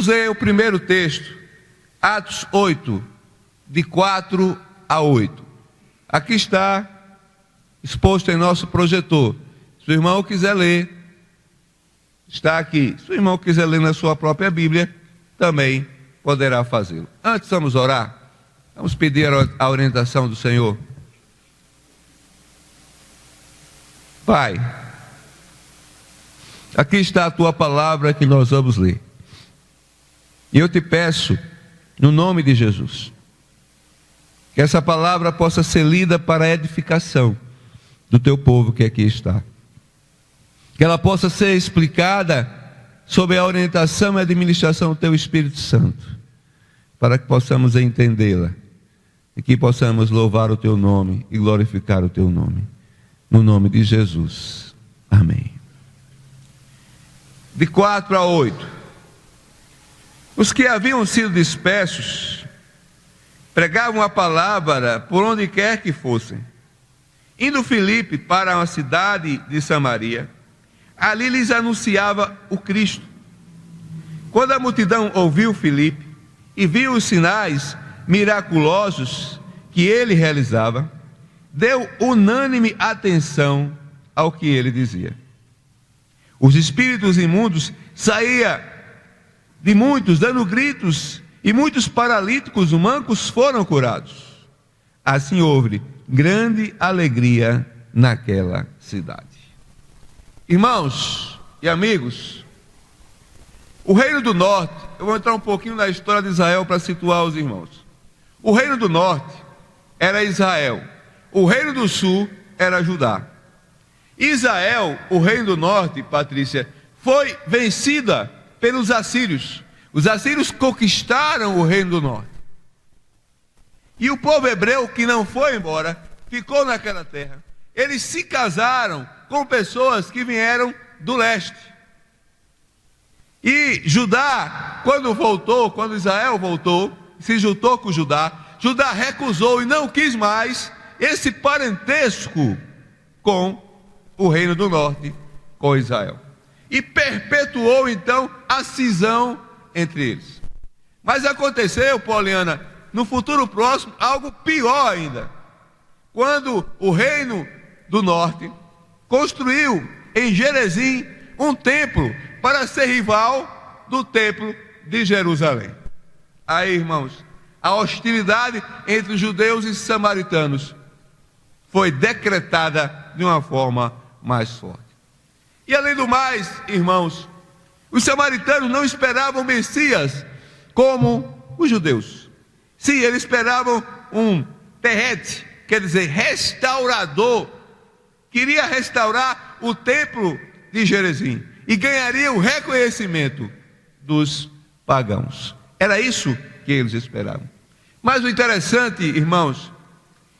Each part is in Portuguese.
Vamos ler o primeiro texto, Atos 8, de 4 a 8. Aqui está exposto em nosso projetor. Se o irmão quiser ler, está aqui. Se o irmão quiser ler na sua própria Bíblia, também poderá fazê-lo. Antes vamos orar. Vamos pedir a orientação do Senhor. Pai, aqui está a tua palavra que nós vamos ler. E eu te peço, no nome de Jesus, que essa palavra possa ser lida para a edificação do teu povo que aqui está. Que ela possa ser explicada sob a orientação e administração do teu Espírito Santo, para que possamos entendê-la e que possamos louvar o teu nome e glorificar o teu nome. No nome de Jesus. Amém. De 4 a 8. Os que haviam sido dispersos pregavam a palavra por onde quer que fossem. Indo Filipe para uma cidade de Samaria, ali lhes anunciava o Cristo. Quando a multidão ouviu Filipe e viu os sinais miraculosos que ele realizava, deu unânime atenção ao que ele dizia. Os espíritos imundos saíam de muitos, dando gritos, e muitos paralíticos, mancos, foram curados. Assim houve grande alegria naquela cidade. Irmãos e amigos, o Reino do Norte, eu vou entrar um pouquinho na história de Israel para situar os irmãos. O Reino do Norte era Israel. O Reino do Sul era Judá. Israel, o Reino do Norte, Patrícia, foi vencida pelos assírios. Os assírios conquistaram o Reino do Norte. E o povo hebreu que não foi embora, ficou naquela terra. Eles se casaram com pessoas que vieram do leste. E Judá, quando Israel voltou, se juntou com Judá, Judá recusou e não quis mais esse parentesco com o Reino do Norte, com Israel. E perpetuou então a cisão entre eles. Mas aconteceu, Poliana, no futuro próximo, algo pior ainda. Quando o Reino do Norte construiu em Gerezim um templo para ser rival do templo de Jerusalém. Aí, irmãos, a hostilidade entre judeus e samaritanos foi decretada de uma forma mais forte. E além do mais, irmãos, os samaritanos não esperavam o Messias como os judeus. Sim, eles esperavam um terrete, quer dizer, restaurador. Queria restaurar o templo de Gerezim e ganharia o reconhecimento dos pagãos. Era isso que eles esperavam. Mas o interessante, irmãos,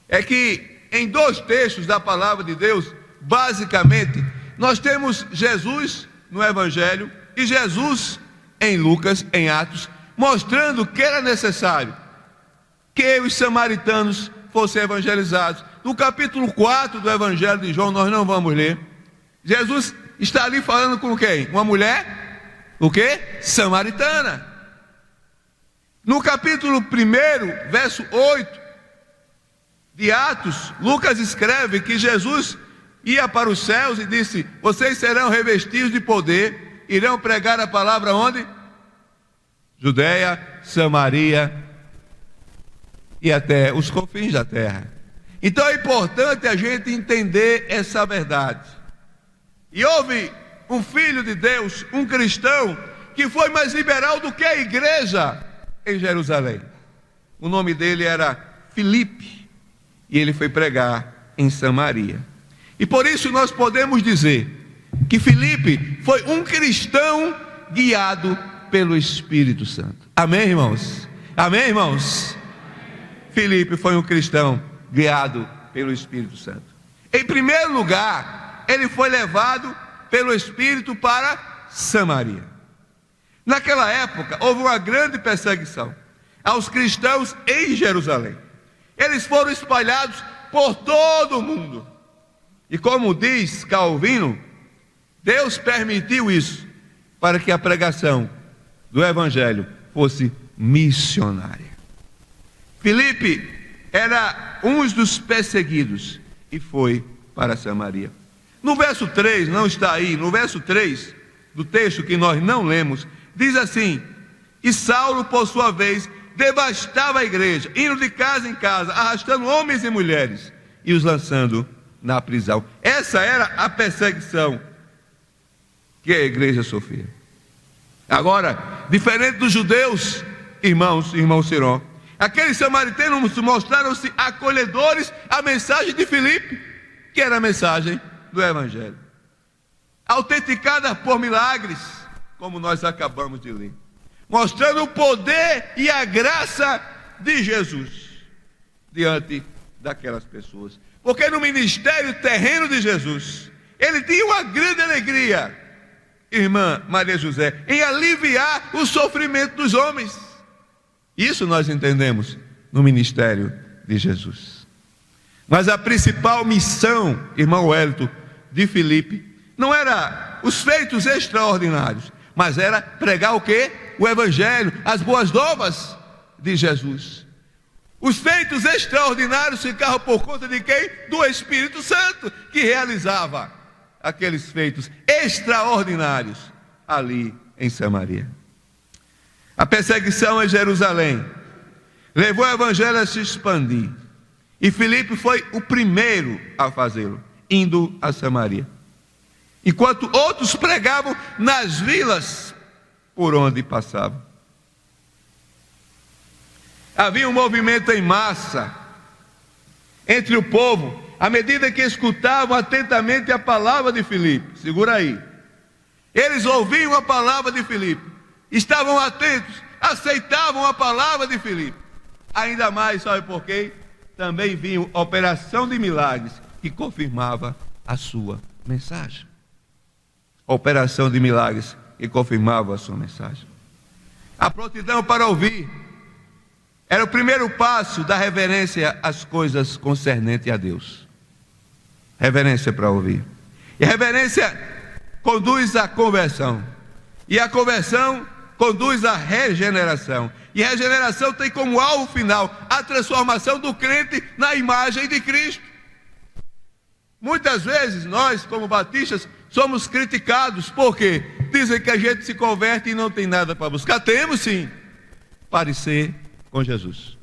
é que em 2 textos da palavra de Deus, basicamente, nós temos Jesus no Evangelho e Jesus em Lucas, em Atos, mostrando que era necessário que os samaritanos fossem evangelizados. No capítulo 4 do Evangelho de João, nós não vamos ler. Jesus está ali falando com quem? Uma mulher, o quê? Samaritana. No capítulo 1, verso 8 de Atos, Lucas escreve que Jesus ia para os céus e disse: vocês serão revestidos de poder, irão pregar a palavra onde? Judeia, Samaria e até os confins da terra. Então é importante a gente entender essa verdade. E houve um filho de Deus, um cristão, que foi mais liberal do que a igreja em Jerusalém. O nome dele era Filipe, e ele foi pregar em Samaria. E por isso nós podemos dizer que Filipe foi um cristão guiado pelo Espírito Santo. Amém, irmãos? Amém, irmãos? Filipe foi um cristão guiado pelo Espírito Santo. Em primeiro lugar, ele foi levado pelo Espírito para Samaria. Naquela época, houve uma grande perseguição aos cristãos em Jerusalém. Eles foram espalhados por todo o mundo. E como diz Calvino, Deus permitiu isso para que a pregação do Evangelho fosse missionária. Filipe era um dos perseguidos e foi para Samaria. No verso 3, não está aí, no verso 3 do texto que nós não lemos, diz assim: e Saulo, por sua vez, devastava a igreja, indo de casa em casa, arrastando homens e mulheres e os lançando na prisão. Essa era a perseguição que a igreja sofria. Agora, diferente dos judeus, irmão Ciron, aqueles samaritanos mostraram-se acolhedores à mensagem de Filipe, que era a mensagem do Evangelho, autenticada por milagres, como nós acabamos de ler, mostrando o poder e a graça de Jesus diante daquelas pessoas. Porque no ministério terreno de Jesus, ele tinha uma grande alegria, irmã Maria José, em aliviar o sofrimento dos homens. Isso nós entendemos no ministério de Jesus. Mas a principal missão, irmão Wellington, de Filipe, não era os feitos extraordinários, mas era pregar o quê? O Evangelho, as boas novas de Jesus. Os feitos extraordinários ficavam por conta de quem? Do Espírito Santo, que realizava aqueles feitos extraordinários ali em Samaria. A perseguição em Jerusalém levou o Evangelho a se expandir, e Filipe foi o primeiro a fazê-lo, indo a Samaria, enquanto outros pregavam nas vilas por onde passavam. Havia um movimento em massa entre o povo, à medida que escutavam atentamente a palavra de Filipe. Segura aí. Eles ouviam a palavra de Filipe, estavam atentos, aceitavam a palavra de Filipe. Ainda mais, sabe por quê? Também vinha a operação de milagres que confirmava a sua mensagem. A operação de milagres que confirmava a sua mensagem. A prontidão para ouvir era o primeiro passo da reverência às coisas concernentes a Deus. Reverência para ouvir. E a reverência conduz à conversão. E a conversão conduz à regeneração. E a regeneração tem como alvo final a transformação do crente na imagem de Cristo. Muitas vezes nós, como batistas, somos criticados porque dizem que a gente se converte e não tem nada para buscar. Temos sim, parecer com Jesus.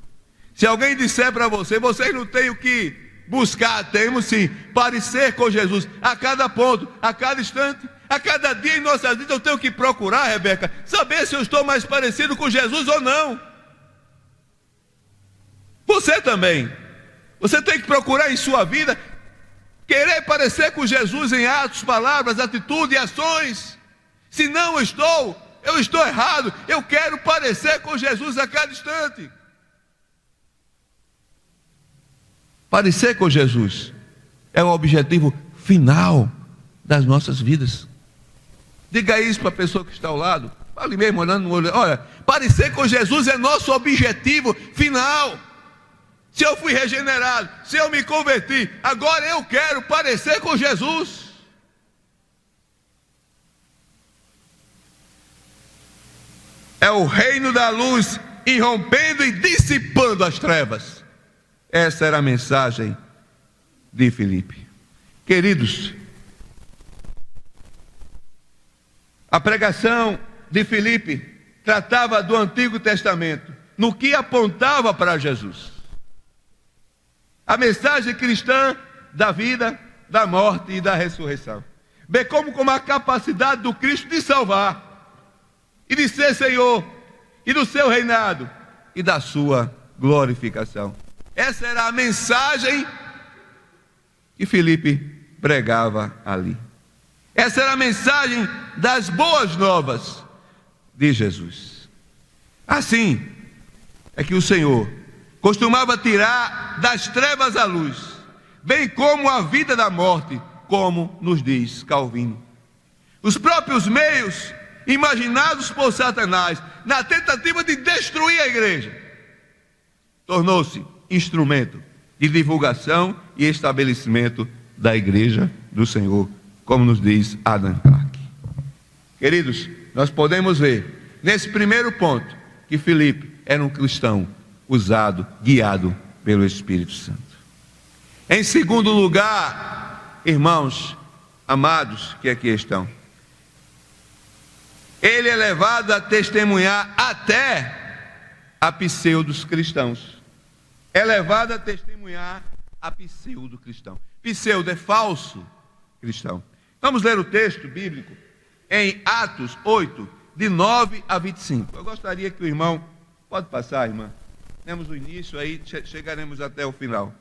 Se alguém disser para você, vocês não têm o que buscar, temos sim, parecer com Jesus, a cada ponto, a cada instante, a cada dia em nossas vidas eu tenho que procurar, Rebeca, saber se eu estou mais parecido com Jesus ou não. Você também, você tem que procurar em sua vida, querer parecer com Jesus em atos, palavras, atitudes e ações. Se não eu estou errado, eu quero parecer com Jesus a cada instante. Parecer com Jesus é o objetivo final das nossas vidas. Diga isso para a pessoa que está ao lado, fale mesmo, olhando no olho. Olha, parecer com Jesus é nosso objetivo final. Se eu fui regenerado, se eu me converti, agora eu quero parecer com Jesus. É o reino da luz irrompendo e dissipando as trevas. Essa era a mensagem de Filipe. Queridos, a pregação de Filipe tratava do Antigo Testamento, no que apontava para Jesus. A mensagem cristã da vida, da morte e da ressurreição. Bem como a capacidade do Cristo de salvar e de ser Senhor, e do seu reinado, e da sua glorificação. Essa era a mensagem que Filipe pregava ali. Essa era a mensagem das boas novas de Jesus. Assim é que o Senhor costumava tirar das trevas a luz, bem como a vida da morte, como nos diz Calvino. Os próprios meios imaginados por Satanás na tentativa de destruir a igreja, tornou-se instrumento de divulgação e estabelecimento da igreja do Senhor, como nos diz Adam Clarke. Queridos, nós podemos ver nesse primeiro ponto, que Filipe era um cristão usado, guiado pelo Espírito Santo. Em segundo lugar, irmãos amados que aqui estão, ele é levado a testemunhar até a pseudos cristãos. É levado a testemunhar a pseudo cristão. Pseudo é falso cristão. Vamos ler o texto bíblico em Atos 8, de 9 a 25. Eu gostaria que o irmão, pode passar, irmã, temos o início aí, chegaremos até o final.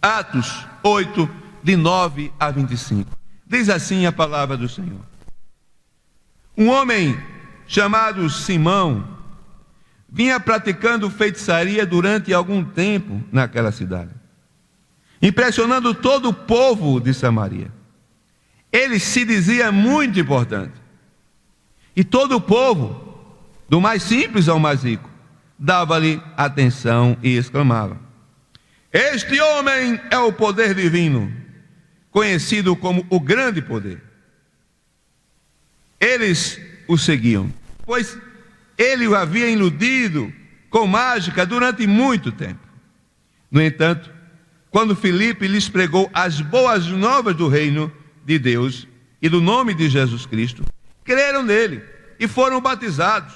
Atos 8, de 9 a 25. Diz assim a palavra do Senhor. Um homem chamado Simão vinha praticando feitiçaria durante algum tempo naquela cidade, impressionando todo o povo de Samaria. Ele se dizia muito importante, e todo o povo, do mais simples ao mais rico, dava-lhe atenção e exclamava: este homem é o poder divino, conhecido como o grande poder. Eles o seguiam, pois ele o havia iludido com mágica durante muito tempo. No entanto, quando Filipe lhes pregou as boas novas do reino de Deus e do nome de Jesus Cristo, creram nele e foram batizados,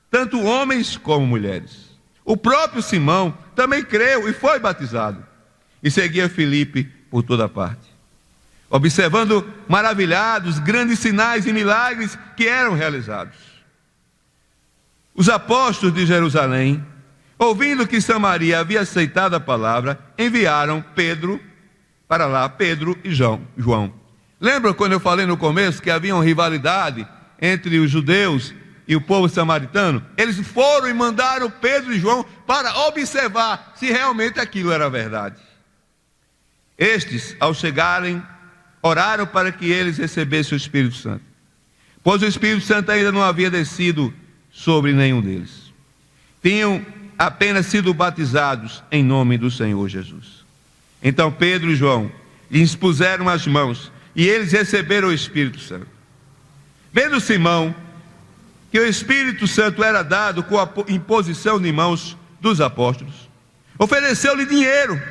tanto homens como mulheres. O próprio Simão também creu e foi batizado, e seguia Filipe por toda parte, observando maravilhados grandes sinais e milagres que eram realizados. Os apóstolos de Jerusalém, ouvindo que Samaria havia aceitado a palavra, enviaram Pedro para lá, Pedro e João. Lembra quando eu falei no começo que havia uma rivalidade entre os judeus e o povo samaritano? Eles foram e mandaram Pedro e João para observar se realmente aquilo era verdade. Estes, ao chegarem, oraram para que eles recebessem o Espírito Santo, pois o Espírito Santo ainda não havia descido sobre nenhum deles. Tinham apenas sido batizados em nome do Senhor Jesus. Então Pedro e João lhes puseram as mãos e eles receberam o Espírito Santo. Vendo Simão que o Espírito Santo era dado com a imposição de mãos dos apóstolos, ofereceu-lhe dinheiro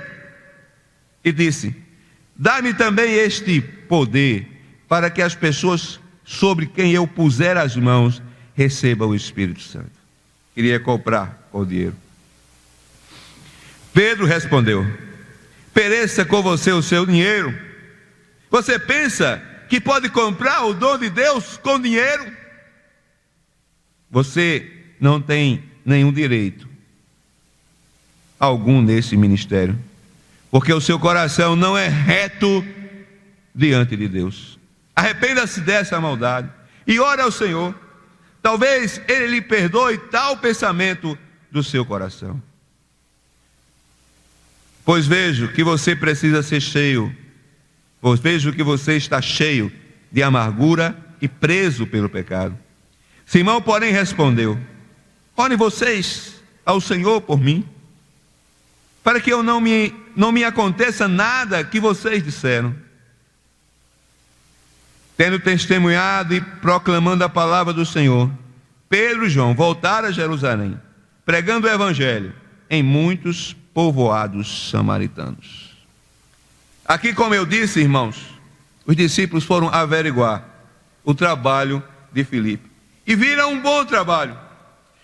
e disse: dá-me também este poder, para que as pessoas sobre quem eu puser as mãos recebam o Espírito Santo. Queria comprar com o dinheiro. Pedro respondeu: pereça com você o seu dinheiro. Você pensa que pode comprar o dom de Deus com dinheiro? Você não tem nenhum direito algum nesse ministério, porque o seu coração não é reto diante de Deus. Arrependa-se dessa maldade e ore ao Senhor. Talvez Ele lhe perdoe tal pensamento do seu coração. Pois vejo que você precisa ser cheio, pois vejo que você está cheio de amargura e preso pelo pecado. Simão, porém, respondeu: orem vocês ao Senhor por mim, para que não me aconteça nada que vocês disseram. Tendo testemunhado e proclamando a palavra do Senhor, Pedro e João voltaram a Jerusalém, pregando o evangelho em muitos povoados samaritanos. Aqui, como eu disse, irmãos, os discípulos foram averiguar o trabalho de Filipe e viram um bom trabalho,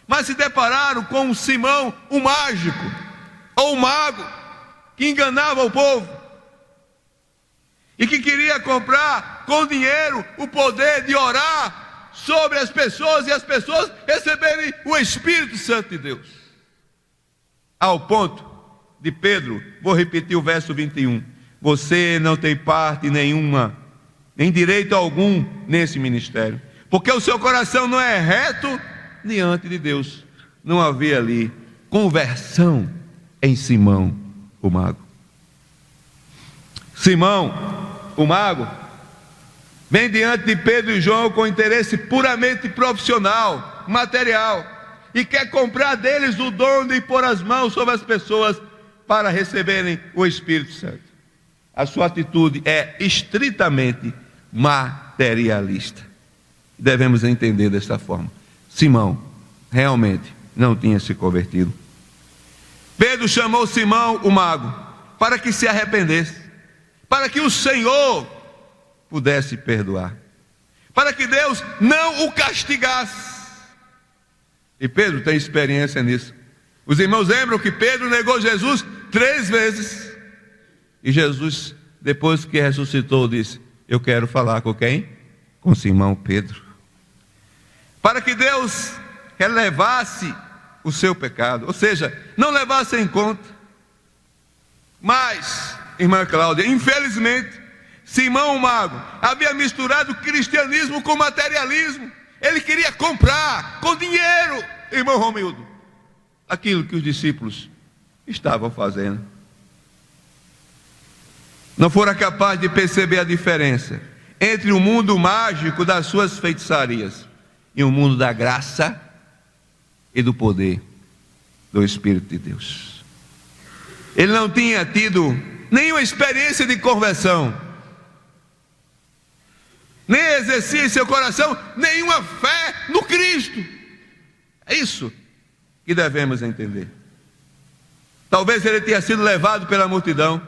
mas se depararam com Simão, o mágico, ou o mago, que enganava o povo e que queria comprar com dinheiro o poder de orar sobre as pessoas e as pessoas receberem o Espírito Santo de Deus. Ao ponto de Pedro, vou repetir o verso 21, você não tem parte nenhuma, nem direito algum nesse ministério, porque o seu coração não é reto diante de Deus. Não havia ali conversão em Simão, o mago. Simão, o mago, vem diante de Pedro e João com interesse puramente profissional, material, e quer comprar deles o dom de pôr as mãos sobre as pessoas para receberem o Espírito Santo. A sua atitude é estritamente materialista. Devemos entender desta forma. Simão realmente não tinha se convertido. Pedro chamou Simão, o mago, para que se arrependesse, para que o Senhor pudesse perdoar, para que Deus não o castigasse. E Pedro tem experiência nisso. Os irmãos lembram que Pedro negou Jesus 3 vezes. E Jesus, depois que ressuscitou, disse: eu quero falar com quem? Com Simão Pedro. Para que Deus relevasse o seu pecado, ou seja, não levasse em conta. Mas, irmã Cláudia, infelizmente, Simão o mago havia misturado cristianismo com materialismo. Ele queria comprar com dinheiro, irmão Romildo, aquilo que os discípulos estavam fazendo. Não fora capaz de perceber a diferença entre o mundo mágico das suas feitiçarias e o mundo da graça e do poder do Espírito de Deus. Ele não tinha tido nenhuma experiência de conversão, nem exercia em seu coração nenhuma fé no Cristo. É isso que devemos entender. Talvez ele tenha sido levado pela multidão,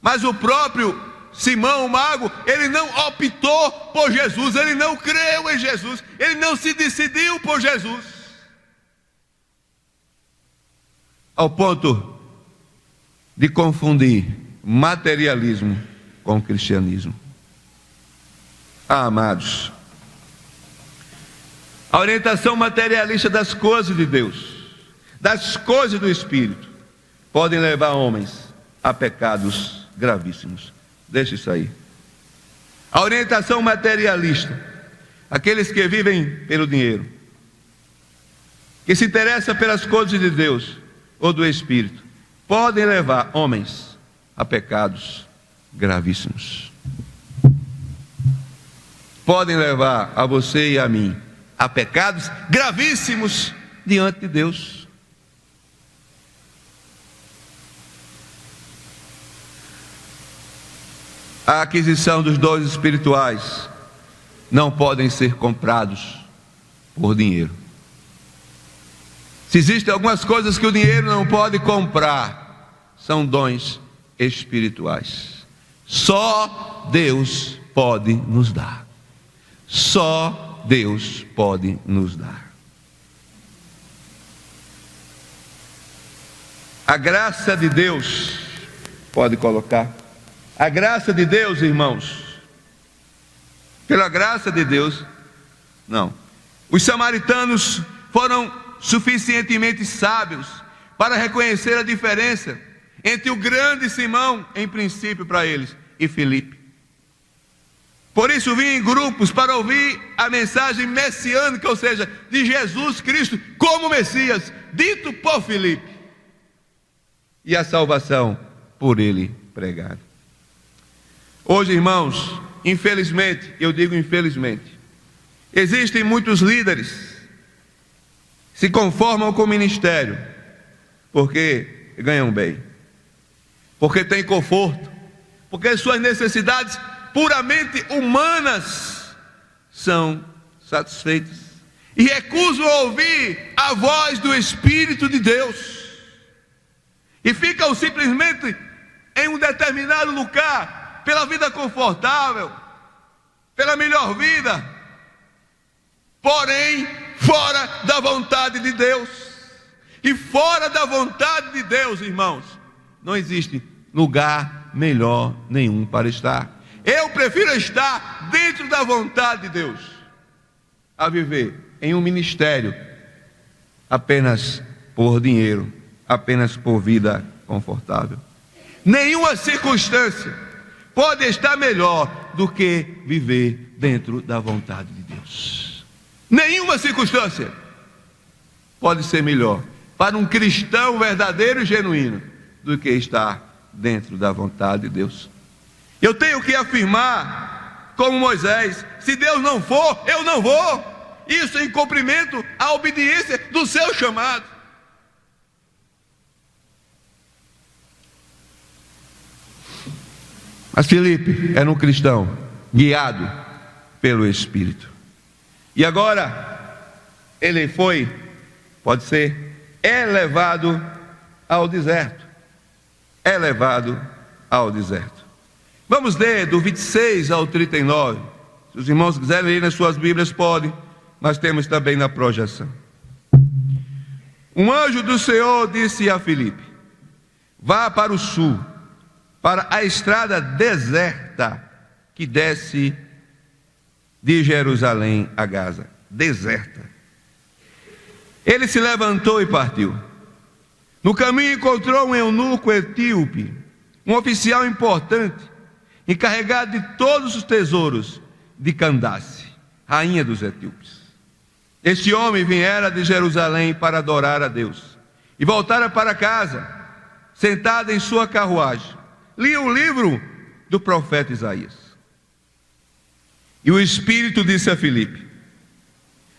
mas o próprio Simão o mago, ele não optou por Jesus, ele não creu em Jesus, ele não se decidiu por Jesus, ao ponto de confundir materialismo com cristianismo. Amados, a orientação materialista das coisas de Deus, das coisas do Espírito, podem levar homens a pecados gravíssimos. Deixa isso aí. A orientação materialista, aqueles que vivem pelo dinheiro, que se interessam pelas coisas de Deus ou do Espírito, podem levar homens a pecados gravíssimos. Podem levar a você e a mim a pecados gravíssimos diante de Deus. A aquisição dos dons espirituais não podem ser comprados por dinheiro. Se existem algumas coisas que o dinheiro não pode comprar, são dons espirituais. Só Deus pode nos dar. Só Deus pode nos dar. A graça de Deus, pode colocar. A graça de Deus, irmãos, pela graça de Deus, não. Os samaritanos foram suficientemente sábios para reconhecer a diferença entre o grande Simão, em princípio para eles, e Filipe. Por isso vinham em grupos para ouvir a mensagem messiânica, ou seja, de Jesus Cristo como Messias, dito por Filipe, e a salvação por ele pregada. Hoje, irmãos, infelizmente, eu digo infelizmente, existem muitos líderes que se conformam com o ministério porque ganham bem, porque têm conforto, porque suas necessidades puramente humanas são satisfeitas e recusam ouvir a voz do Espírito de Deus e ficam simplesmente em um determinado lugar pela vida confortável, pela melhor vida, porém fora da vontade de Deus. E fora da vontade de Deus, irmãos, não existe lugar melhor nenhum para estar. Eu prefiro estar dentro da vontade de Deus a viver em um ministério apenas por dinheiro, apenas por vida confortável. Nenhuma circunstância pode estar melhor do que viver dentro da vontade de Deus. Nenhuma circunstância pode ser melhor para um cristão verdadeiro e genuíno do que estar dentro da vontade de Deus. Eu tenho que afirmar, como Moisés: se Deus não for, eu não vou. Isso em cumprimento à obediência do seu chamado. Mas Filipe era um cristão guiado pelo Espírito. E agora, ele foi, pode ser, elevado ao deserto. Elevado ao deserto. Vamos ler do 26 ao 39. Se os irmãos quiserem ler nas suas Bíblias, podem, mas temos também na projeção. Um anjo do Senhor disse a Filipe: vá para o sul, para a estrada deserta que desce de Jerusalém a Gaza. Deserta. Ele se levantou e partiu. No caminho encontrou um eunuco etíope, um oficial importante, encarregado de todos os tesouros de Candace, rainha dos etíopes. Este homem viera de Jerusalém para adorar a Deus e voltara para casa, sentado em sua carruagem. Lia o livro do profeta Isaías. E o Espírito disse a Filipe: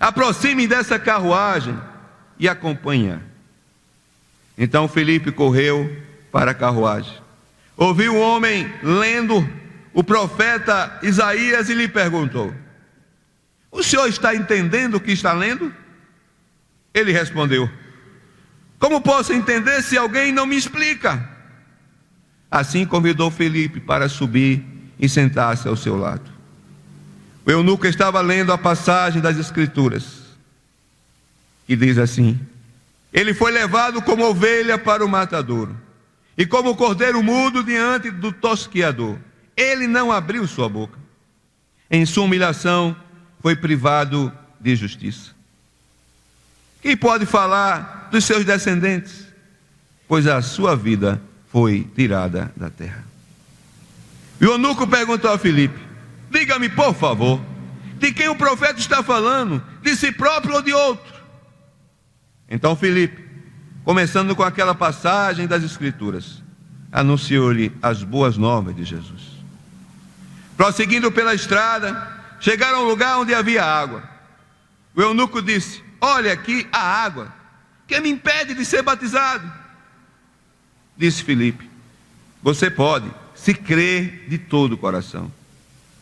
aproxime dessa carruagem e acompanhe. Então Filipe correu para a carruagem. Ouviu um homem lendo o profeta Isaías e lhe perguntou: o senhor está entendendo o que está lendo? Ele respondeu: como posso entender se alguém não me explica? Assim convidou Filipe para subir e sentar-se ao seu lado. O eunuco estava lendo a passagem das Escrituras, que diz assim: ele foi levado como ovelha para o matadouro, e como cordeiro mudo diante do tosquiador, ele não abriu sua boca. Em sua humilhação foi privado de justiça. Quem pode falar dos seus descendentes? Pois a sua vida foi tirada da terra. E o eunuco perguntou a Filipe: diga-me, por favor, de quem o profeta está falando? De si próprio ou de outro? Então Filipe, começando com aquela passagem das Escrituras, anunciou-lhe as boas novas de Jesus. Prosseguindo pela estrada, chegaram ao lugar onde havia água. O eunuco disse: olha aqui a água, que me impede de ser batizado. Disse Filipe: você pode, se crer de todo o coração.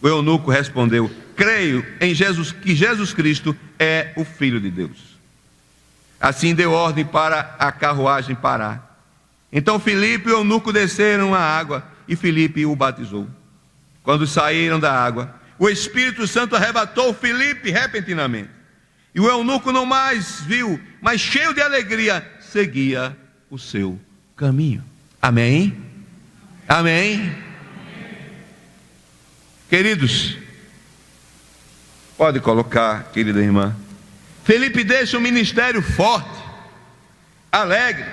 O eunuco respondeu: creio em Jesus, que Jesus Cristo é o Filho de Deus. Assim deu ordem para a carruagem parar. Então Filipe e o eunuco desceram à água e Filipe o batizou. Quando saíram da água, o Espírito Santo arrebatou Filipe repentinamente. E o eunuco não mais viu, mas cheio de alegria, seguia o seu caminho. Amém? Amém? Queridos, pode colocar, querida irmã. Filipe deixa um ministério forte, alegre,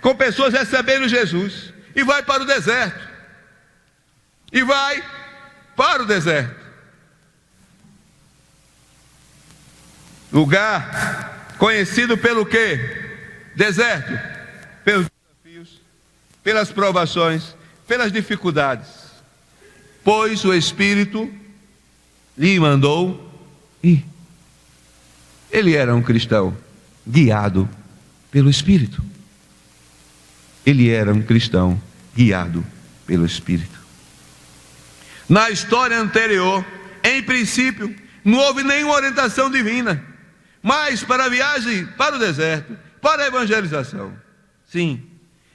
com pessoas recebendo Jesus, e vai para o deserto. E vai para o deserto. Lugar conhecido pelo quê? Deserto. Pelos desafios, pelas provações, pelas dificuldades. Pois o Espírito lhe mandou ir. Ele era um cristão guiado pelo Espírito. Ele era um cristão guiado pelo Espírito. Na história anterior, em princípio, não houve nenhuma orientação divina, mas para a viagem para o deserto, para a evangelização. Sim,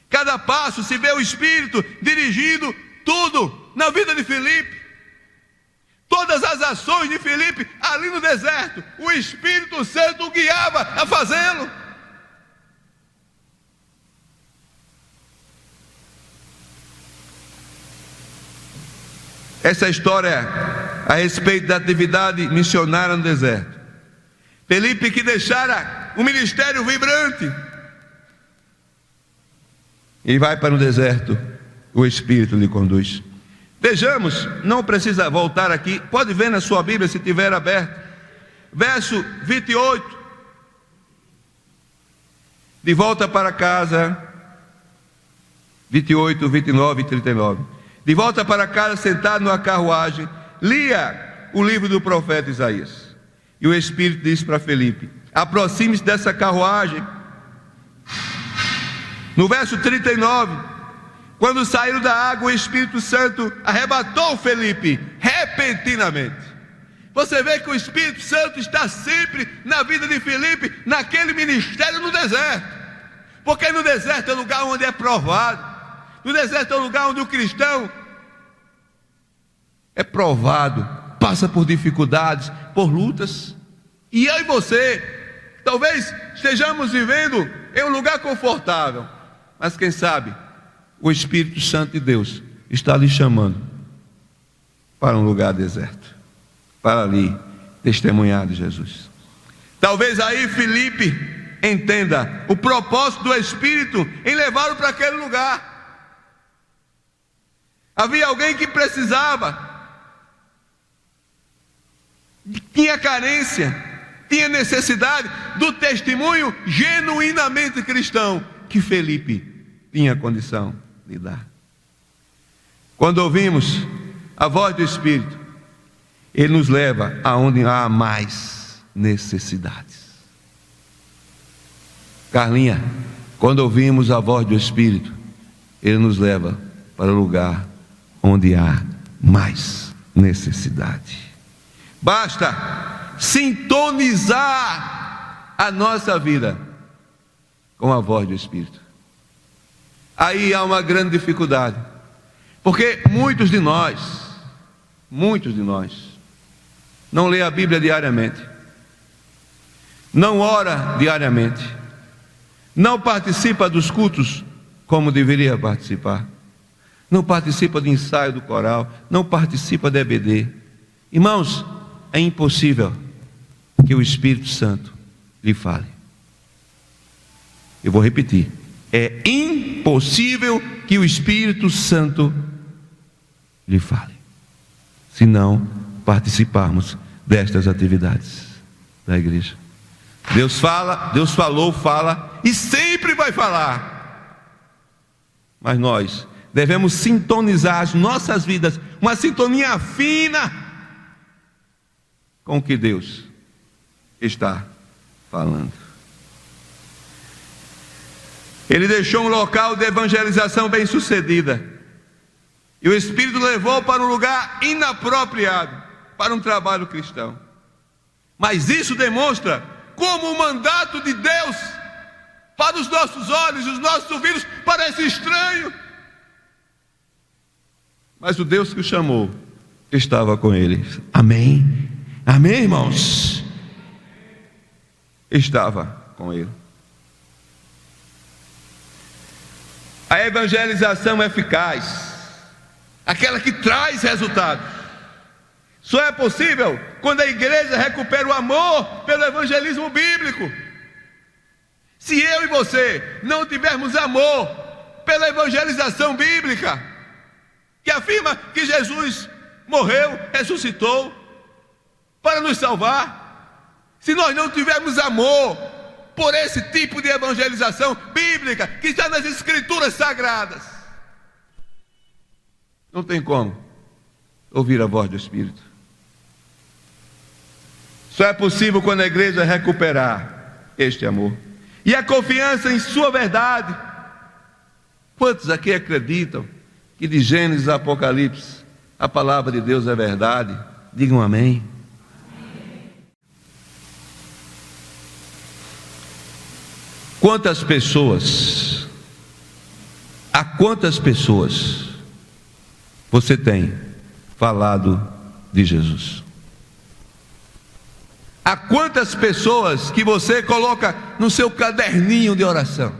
cada passo se vê o Espírito dirigindo tudo na vida de Filipe. Todas as ações de Filipe ali no deserto, o Espírito Santo o guiava a fazê-lo. Essa história a respeito da atividade missionária no deserto. Filipe que deixara um ministério vibrante e vai para o deserto, o Espírito lhe conduz. Vejamos, não precisa voltar aqui, pode ver na sua Bíblia se tiver aberto, verso 28, de volta para casa, 28, 29 e 39, de volta para casa, sentado numa carruagem, lia o livro do profeta Isaías, e o Espírito disse para Filipe: aproxime-se dessa carruagem. No verso 39, quando saíram da água, o Espírito Santo arrebatou Filipe repentinamente. Você vê que o Espírito Santo está sempre na vida de Filipe, naquele ministério no deserto. Porque no deserto é o lugar onde é provado. No deserto é o lugar onde o cristão é provado, passa por dificuldades, por lutas. E eu e você, talvez estejamos vivendo em um lugar confortável, mas quem sabe o Espírito Santo de Deus está lhe chamando para um lugar deserto, para ali testemunhar de Jesus. Talvez aí Filipe entenda o propósito do Espírito em levá-lo para aquele lugar. Havia alguém que precisava, tinha carência, tinha necessidade do testemunho genuinamente cristão que Filipe tinha condição de dar. Quando ouvimos a voz do Espírito, ele nos leva aonde há mais necessidades. Carlinha, quando ouvimos a voz do Espírito, ele nos leva para o lugar onde há mais necessidade. Basta sintonizar a nossa vida com a voz do Espírito. Aí há uma grande dificuldade, porque muitos de nós não lê a Bíblia diariamente, não ora diariamente, não participa dos cultos como deveria participar, não participa do ensaio do coral, não participa da EBD. Irmãos, é impossível que o Espírito Santo lhe fale. Eu vou repetir: é impossível que o Espírito Santo lhe fale, se não participarmos destas atividades da igreja. Deus fala, Deus falou, fala e sempre vai falar, mas nós devemos sintonizar as nossas vidas, uma sintonia fina com o que Deus está falando. Ele deixou um local de evangelização bem sucedida, e o Espírito levou para um lugar inapropriado, para um trabalho cristão. Mas isso demonstra como o mandato de Deus para os nossos olhos e os nossos ouvidos parece estranho, mas o Deus que o chamou estava com ele. Amém? Amém, irmãos? Estava com ele. A evangelização eficaz, aquela que traz resultados, só é possível quando a igreja recupera o amor pelo evangelismo bíblico. Se eu e você não tivermos amor pela evangelização bíblica, que afirma que Jesus morreu, ressuscitou para nos salvar, se nós não tivermos amor por esse tipo de evangelização bíblica que está nas Escrituras Sagradas, não tem como ouvir a voz do Espírito. Só é possível quando a igreja recuperar este amor e a confiança em sua verdade. Quantos aqui acreditam que de Gênesis a Apocalipse a palavra de Deus é verdade? Digam amém. Quantas pessoas, a quantas pessoas você tem falado de Jesus? A quantas pessoas que você coloca no seu caderninho de oração?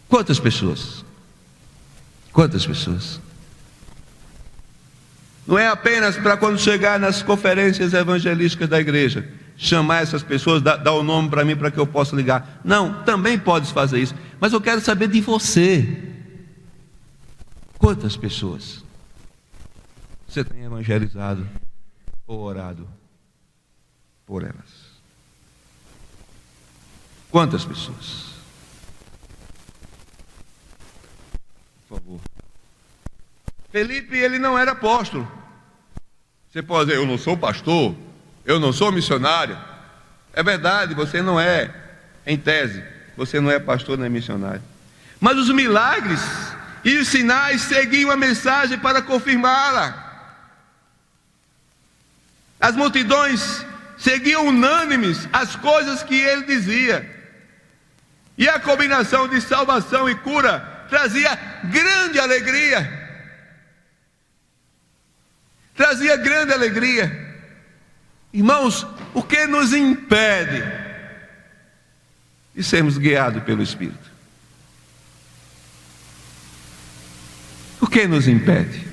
Quantas pessoas? Quantas pessoas? Não é apenas para quando chegar nas conferências evangelísticas da igreja, chamar essas pessoas, dar o nome para mim para que eu possa ligar. Não, também podes fazer isso, mas eu quero saber de você. Quantas pessoas você tem evangelizado ou orado por elas? Quantas pessoas? Por favor. Felipe, ele não era apóstolo. Você pode dizer: eu não sou pastor, eu não sou missionário. É verdade, você não é, em tese, você não é pastor nem missionário. Mas os milagres e os sinais seguiam a mensagem para confirmá-la. As multidões seguiam unânimes as coisas que ele dizia. E a combinação de salvação e cura trazia grande alegria. Trazia grande alegria. Irmãos, o que nos impede de sermos guiados pelo Espírito? O que nos impede?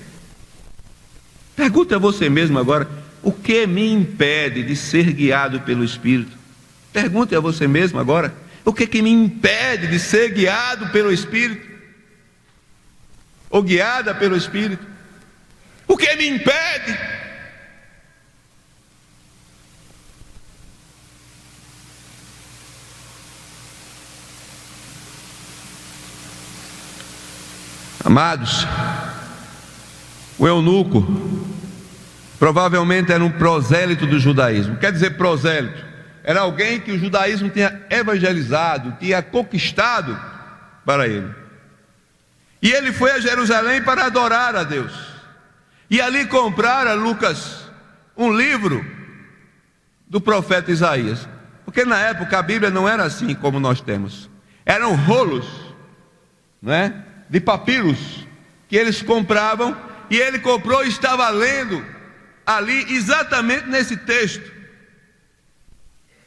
Pergunta a você mesmo agora: o que me impede de ser guiado pelo Espírito? Pergunte a você mesmo agora: o que me impede de ser guiado pelo Espírito? Ou guiada pelo Espírito? O que me impede? Amados, o eunuco provavelmente era um prosélito do judaísmo. Quer dizer prosélito? Era alguém que o judaísmo tinha evangelizado, tinha conquistado para ele. E ele foi a Jerusalém para adorar a Deus. E ali comprara, Lucas, um livro do profeta Isaías. Porque na época a Bíblia não era assim como nós temos. Eram rolos, de papiros que eles compravam, e ele comprou e estava lendo ali exatamente nesse texto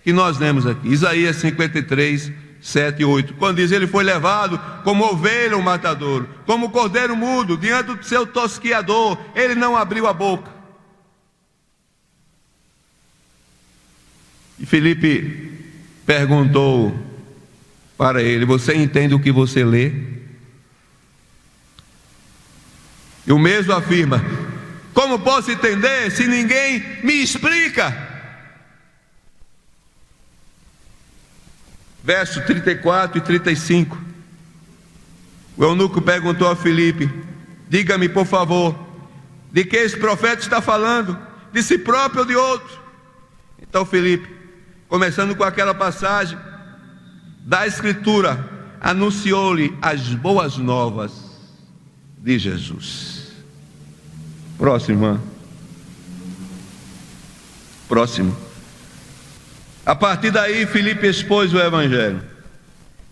que nós lemos aqui, Isaías 53, 7 e 8, quando diz: ele foi levado como ovelha ao matadouro, como cordeiro mudo diante do seu tosquiador, ele não abriu a boca. E Filipe perguntou para ele: você entende o que você lê? E o mesmo afirma: como posso entender se ninguém me explica? Verso 34 e 35. O eunuco perguntou a Filipe: diga-me, por favor, de que esse profeta está falando? De si próprio ou de outro? Então Filipe, começando com aquela passagem da Escritura, anunciou-lhe as boas novas de Jesus. Próximo, irmã. Próximo. A partir daí, Filipe expôs o Evangelho,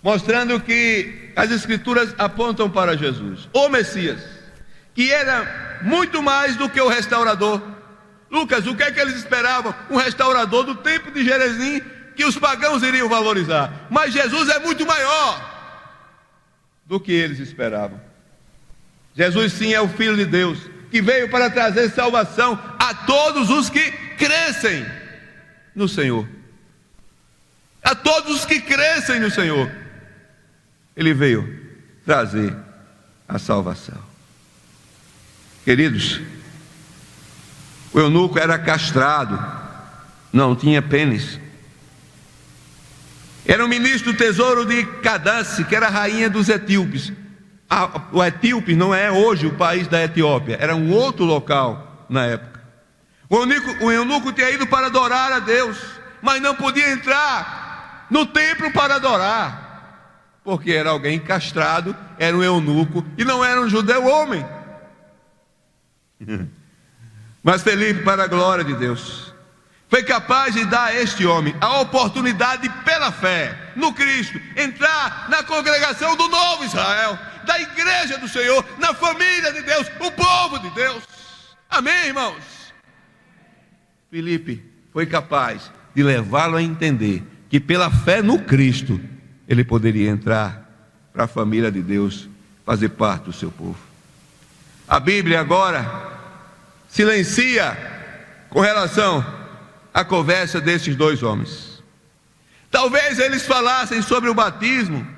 mostrando que as Escrituras apontam para Jesus, o Messias, que era muito mais do que o restaurador. Lucas, o que é que eles esperavam? Um restaurador do tempo de Jerezim, que os pagãos iriam valorizar. Mas Jesus é muito maior do que eles esperavam. Jesus sim é o Filho de Deus, que veio para trazer salvação a todos os que crescem no Senhor. A todos os que crescem no Senhor, Ele veio trazer a salvação. Queridos, o eunuco era castrado, não tinha pênis. Era o ministro do tesouro de Cadace, que era a rainha dos etíopes. O Etíope não é hoje o país da Etiópia, era um outro local na época. O eunuco tinha ido para adorar a Deus, mas não podia entrar no templo para adorar, porque era alguém castrado, era um eunuco e não era um judeu homem. Mas Filipe, para a glória de Deus, foi capaz de dar a este homem a oportunidade, pela fé no Cristo, entrar na congregação do novo Israel, da igreja do Senhor, na família de Deus, o povo de Deus. Amém, irmãos? Filipe foi capaz de levá-lo a entender que pela fé no Cristo ele poderia entrar para a família de Deus, fazer parte do seu povo. A Bíblia agora silencia com relação à conversa desses dois homens. Talvez eles falassem sobre o batismo.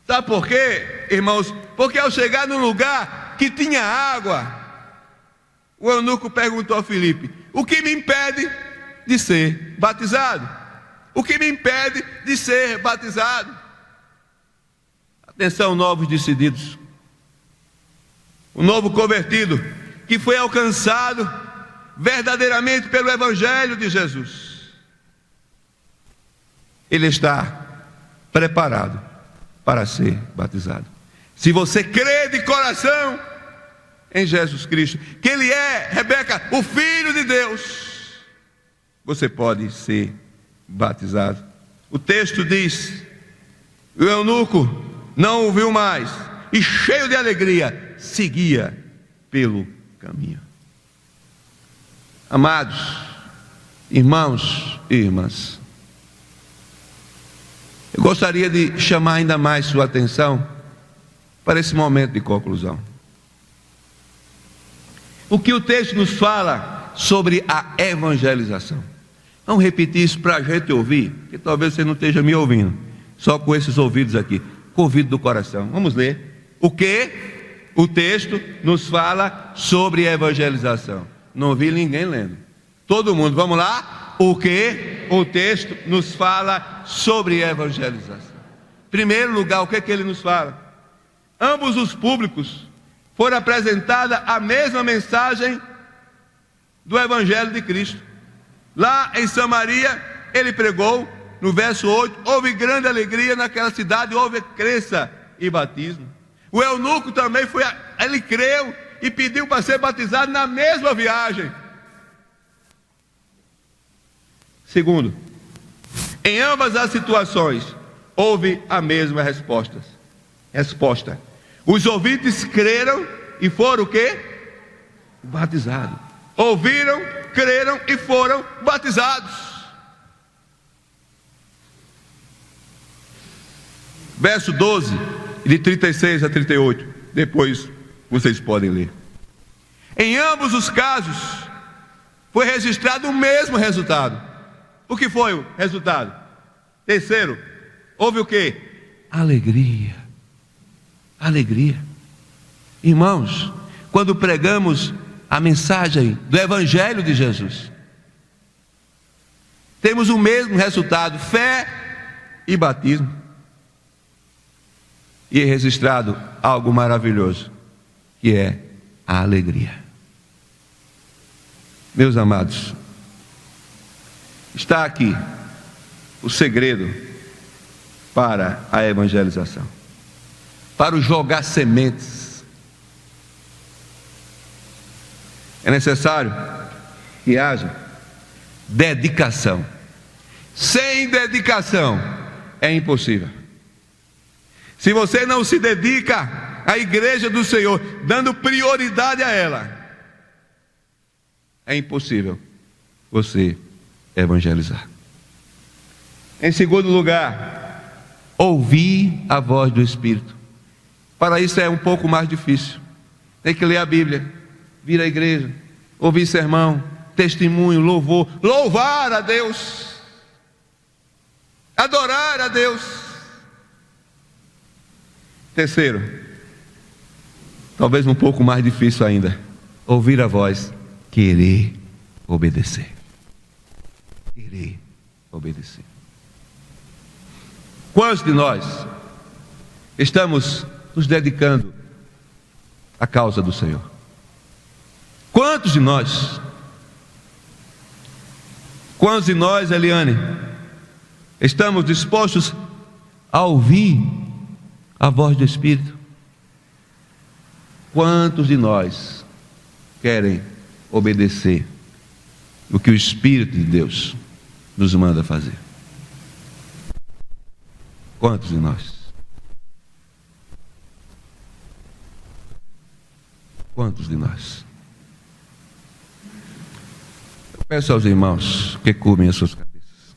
Sabe por quê, irmãos? Porque ao chegar num lugar que tinha água, o eunuco perguntou a Filipe: o que me impede de ser batizado? O que me impede de ser batizado? Atenção, novos decididos. O novo convertido, que foi alcançado verdadeiramente pelo Evangelho de Jesus. Ele está preparado para ser batizado. Se você crê de coração em Jesus Cristo, que Ele é, Rebeca, o Filho de Deus, você pode ser batizado. O texto diz: o eunuco não o viu mais e, cheio de alegria, seguia pelo caminho. Amados irmãos e irmãs, eu gostaria de chamar ainda mais sua atenção para esse momento de conclusão. O que o texto nos fala sobre a evangelização? Vamos repetir isso para a gente ouvir, porque talvez você não esteja me ouvindo, só com esses ouvidos aqui, com o ouvido do coração. Vamos ler. O que o texto nos fala sobre evangelização? Não ouvi ninguém lendo. Todo mundo, vamos lá? O que o texto nos fala sobre evangelização? Em primeiro lugar, o que ele nos fala? Ambos os públicos foram apresentada a mesma mensagem do Evangelho de Cristo. Lá em Samaria, ele pregou, no verso 8, houve grande alegria naquela cidade, houve crença e batismo. O eunuco também ele creu e pediu para ser batizado na mesma viagem. Segundo, em ambas as situações, houve a mesma resposta. Os ouvintes creram e foram o quê? Batizados. Ouviram, creram e foram batizados. Verso 12, de 36 a 38. Depois vocês podem ler. Em ambos os casos, foi registrado o mesmo resultado. O que foi o resultado? Terceiro, houve o quê? Alegria. Alegria. Irmãos, quando pregamos a mensagem do Evangelho de Jesus, temos o mesmo resultado: fé e batismo. E é registrado algo maravilhoso, que é a alegria. Meus amados, está aqui o segredo para a evangelização, para o jogar sementes. É necessário que haja dedicação. Sem dedicação é impossível. Se você não se dedica à igreja do Senhor, dando prioridade a ela, é impossível você evangelizar. Em segundo lugar, ouvir a voz do Espírito. Para isso é um pouco mais difícil. Tem que ler a Bíblia, vir à igreja, ouvir sermão, testemunho, louvor, louvar a Deus, adorar a Deus. Terceiro, talvez um pouco mais difícil ainda, ouvir a voz, querer obedecer. Querer obedecer. Quantos de nós estamos nos dedicando à causa do Senhor? Quantos de nós? Quantos de nós, Eliane, estamos dispostos a ouvir a voz do Espírito? Quantos de nós querem obedecer o que o Espírito de Deus nos manda fazer? Quantos de nós? Quantos de nós? Eu peço aos irmãos que curvem as suas cabeças.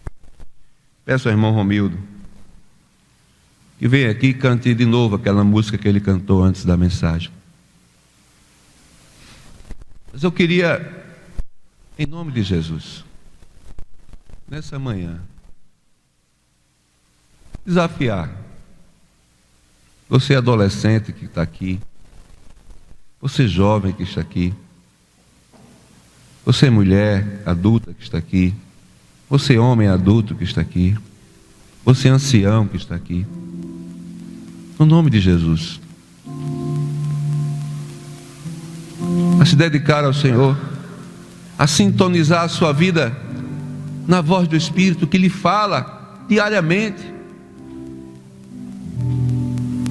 Peço ao irmão Romildo que venha aqui e cante de novo aquela música que ele cantou antes da mensagem. Mas eu queria, em nome de Jesus, nessa manhã, desafiar você adolescente que está aqui, você jovem que está aqui, você mulher adulta que está aqui, você homem adulto que está aqui, você ancião que está aqui, no nome de Jesus, a se dedicar ao Senhor, a sintonizar a sua vida na voz do Espírito que lhe fala diariamente,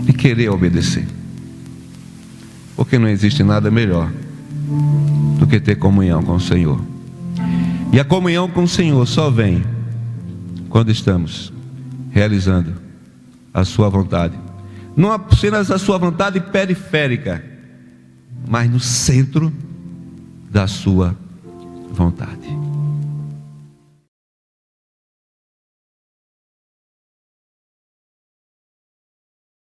e querer obedecer, porque não existe nada melhor do que ter comunhão com o Senhor. E a comunhão com o Senhor só vem quando estamos realizando a sua vontade. Não apenas a sua vontade periférica, mas no centro da sua vontade.